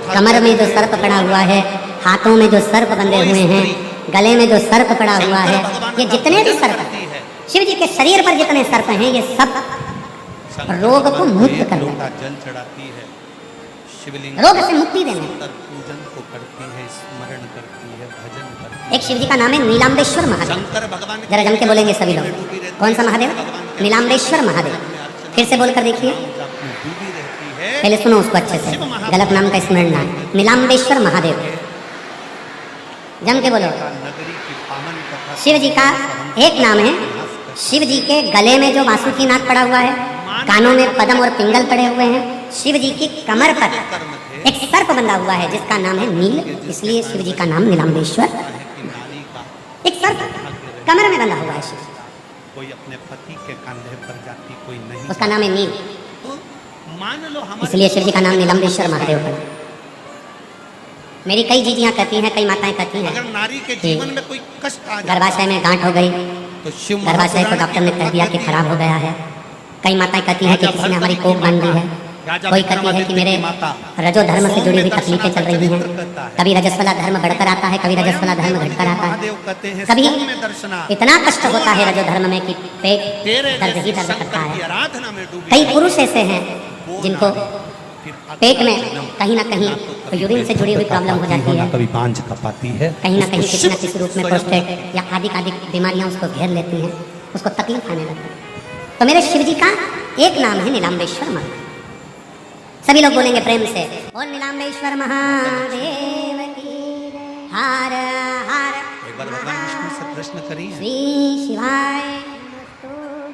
कमर में जो सर्प पड़ा हुआ है, हाथों में जो सर्प बंधे हुए हैं, गले में जो सर्प पड़ा हुआ है, ये जितने भी सर्प हैं, शिव जी के शरीर पर जितने सर्प हैं, ये सब रोग को मुक्त करने, जल चढ़ाती है, शिवलिंग रोग से मुक्ति देने, पूजन को करती है, स्मरण करती है, भजन करती है। एक शिव जी का नाम है नीलाम्बेश्वर महादेव। शंकर भगवान जरा जम के बोलेंगे सभी लोग, कौन सा महादेव? नीलाम्बेश्वर महादेव। फिर से बोलकर देखिए, पहले सुनो उसको अच्छे से, गलत नाम का स्मरण ना है। नीलाम्बेश्वर महादेव, जम के बोलो। शिव जी का एक नाम है, शिव जी के गले में जो वासुकी नाग पड़ा हुआ है, कानों में पद्म और पिंगल पड़े हुए हैं, शिव जी की कमर पर एक सर्प बंधा हुआ है जिसका नाम है नील, इसलिए शिव जी का नाम नीलाम्बेश्वर। एक सर्प कमर में बंधा हुआ है शिव, कोई अपने पति के कंधे पर जाती, कोई नहीं, उसका नाम है नील, तो मान लो इसलिए शिव जी का नाम नीलाम्बेश्वर महादेव है। मेरी कई जीजियां कहती हैं, कई माताएं कहती हैं, अगर नारी के जीवन में कोई कष्ट आ जाए, गर्भाशय में गांठ हो गई, तो शिव गर्भाशय को डॉक्टर ने कह दिया कि खराब हो गया है। कई माताएं कहती हैं कि किसी ने हमारी कोख बांध दी है, कोई कहती है कि मेरे रजो धर्म से जुड़ी हुई तकलीफें चल रही हैं, कभी रजस्वला धर्म बढ़कर आता है, कभी रजस्वला धर्म घटकर आता है, कभी इतना कष्ट होता है रजो धर्म में कि पेट दर्द ही दर्द करता है। कई पुरुष ऐसे हैं जिनको पेट में कहीं ना कहीं यूरिन से जुड़ी हुई प्रॉब्लम हो जाती है, कभी पांच कपाती है, कहीं ना कहीं किसी न किसी रूप में प्रोस्टेट या आदि बीमारियां उसको घेर लेती हैं, उसको तकलीफ आने लगती है। तो मेरे शिव जी का एक नाम है नीलाम्बेश्वर महादेव। सभी लोग बोलेंगे प्रेम से, बोल नीलाम्बेश्वर महादेव की हर हर। एक बार भगवान विष्णु से प्रश्न करिए श्री शिवाय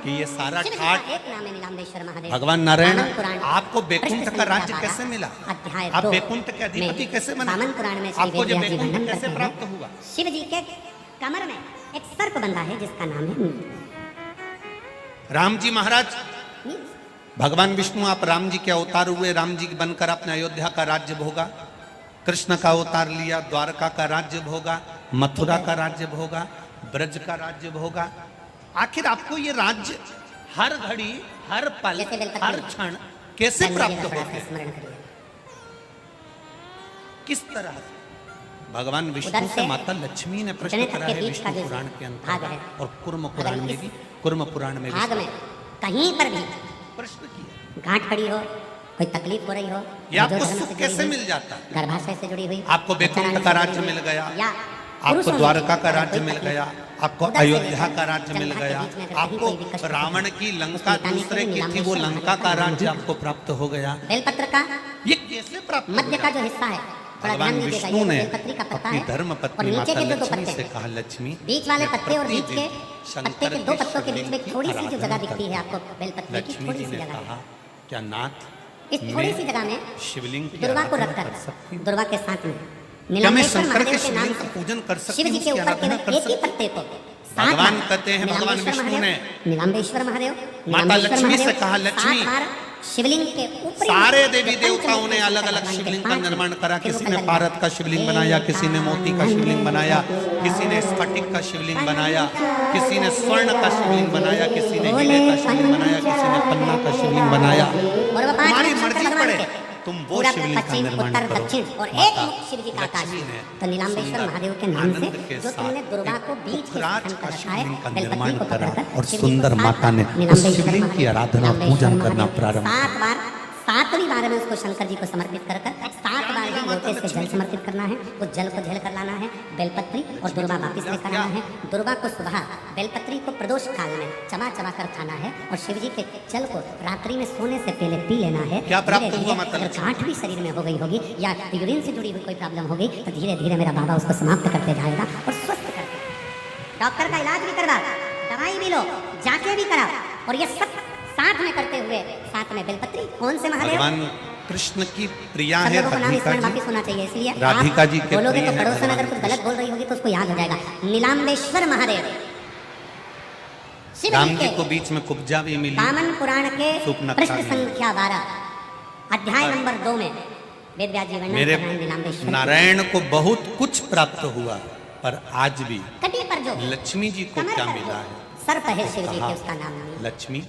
कि ये सारा ठाट एक नाम है नीलाम्बेश्वर महादेव। भगवान नारायण वामन पुराण आपको बैकुंठ का राज्य कैसे मिला? अध्याय आप 2 बैकुंठ के अधिपति कैसे बने? वामन पुराण में श्री आपको जो वेद व्यास जी बैकुंठ वर्णन कैसे करते प्राप्त हैं, हुआ? शिव जी के कमर में एक सर्प बंधा है जिसका नाम है नील। राम जी महाराज, नील। भगवान विष्णु आप राम जी के अवतार हुए, राम जी बनकर आपने अयोध्या का राज्य भोगा, कृष्ण का अवतार लिया, द्वारका का राज्य भोगा, मथुरा का राज्य भोगा, ब्रज का राज्य भोगा। आखिर आपको ये राज्य हर घड़ी, हर पल, हर क्षण कैसे प्राप्त होता है? किस तरह से? भगवान विष्णु से माता लक्ष्मी ने प्रश्न करा है विष्णु पुराण के अंतर्गत और कुर्म पुराण में भी, कुर्म पुराण में भाग में कहीं पर भी प्रश्न किया, गांठ पड़ी हो, कोई तकलीफ हो रही हो, ये आपको सुख कैसे मिल जाता है? गर्भाशय से जुड़ी हुई, आपको बैकुंठ का राज्य मिल गया, आपको द्वारका का राज्य मिल गया, आपको अयोध्या का राज्य मिल गया, आपको रावण की लंका दूसरे की थी वो लंका का राज्य आपको प्राप्त हो गया। बेलपत्र का ये कैसे प्राप्त हो मध्य का गया? जो हिस्सा है, थोड़ा भगवान ध्यान दीजिएगा, विष्णु ये ने बेलपत्री का पत्ता अपनी है धर्म और पत्नी नीचे माता के जो दो लक्ष्मी से पत्ते, कहा, लक्ष्मी बीच वाले पत्ते और बीच के शंकर पत्ते के दो पत्तों के बीच में एक थोड़ी सी जो आराधना जगह दिखती है करते। आपको, बेलपत्री की लक्ष्मी थोड़ी जी सी ने जगह कहा, है, क्या नाथ इस थोड़ी सी जगह में शिवलिंग की दुर्गा को आराधना रखकर, कर सकती हूँ? दुर्गा के साथ में क्या मैं नीलाम्बेश्वर शंकर के महादेव के नाम शिवलिंग का से पूजन कर सकती शिव हूँ, जी के उसकी ऊपर आराधना केवल कर एक ही सकती पत्ते को भगवान कहते हैं, भगवान विष्णु ने नीलाम्बेश्वर महादेव, माता लक्ष्मी से कहा, लक्ष्मी, 7 बार शिवलिंग के ऊपर सारे देवी देवताओं ने अलग अलग शिवलिंग का निर्माण करा, किसी ने पारद का शिवलिंग बनाया, किसी ने मोती का शिवलिंग बनाया, किसी ने स्फटिक का शिवलिंग बनाया, किसी ने स्वर्ण का शिवलिंग बनाया, किसी ने हीरे का शिवलिंग बनाया, किसी ने पन्ना का शिवलिंग बनाया। तुम्हारी मर्जी पड़े, तुम वो शिवलिंग का निर्माण उत्तर करो। दक्षिण और एक मुख शिव जी का आकाश है। तो नीलाम्बेश्वर महादेव के नाम से जो तुमने दुर्गा को बीच के स्थान पर रखा है, का बेलपत्री निर्माण को करा पकड़कर और शिव जी को सुंदर 7 माता ने बार उस नीलाम्बेश्वर शिवलिंग की महादेव, आराधना और नीलाम्बेश्वर पूजन करना महादेव, प्रारंभ 7 बार, 7वीं बार में उसको शंकर जी को समर्पित कर 7 बार ही लोटे से जल समर्पित करना है, उस जल को झेल कर लाना है, बेलपत्री और दुर्वा वापिस लेकर आना है। दुर्वा को सुबह, बेलपत्री को प्रदोष काल में चबा चबा कर खाना है और शिव जी के जल को रात्रि में सोने से पहले पी लेना है। क्या प्राप्त धीरे-धीरे हुआ माता अगर लक्ष्मी? गांठ भी शरीर में हो गई होगी या यूरिन से जुड़ी हुई कोई प्रॉब्लम हो गई तो धीरे धीरे मेरा बाबा उसको समाप्त करते जाएगा और स्वस्थ करते। डॉक्टर का इलाज भी करवा, दवाई भी लो, जाके भी करा, और ये सब साथ में करते हुए साथ में बेलपत्री। कौन से महादेव? भगवान कृष्ण की प्रिया सब है लोगों को नाम राधिका स्मरण जी, वापिस होना चाहिए, इसलिए राधिका जी आप के बोलोगे प्रिय तो हैं पड़ोसन भगवान अगर कुछ गलत बोल रही होगी तो उसको याद हो जाएगा। नीलाम्बेश्वर महादेव शिव राम जी जी के को बीच में कुब्जा भी मिली, वामन पुराण के सुपनखा पृष्ठ भी। संख्या 12 अध्याय नंबर 2 में वेद व्यास जी वर्णन मेरे कर रहे हैं नीलाम्बेश्वर की। नारायण को बहुत कुछ प्राप्त हुआ, पर आज भी कटी पर जो लक्ष्मी जी को कमर क्या पर मिला जो है? सर्प है शिव जी कहा, के, उसका नाम नहीं। लक्ष्मी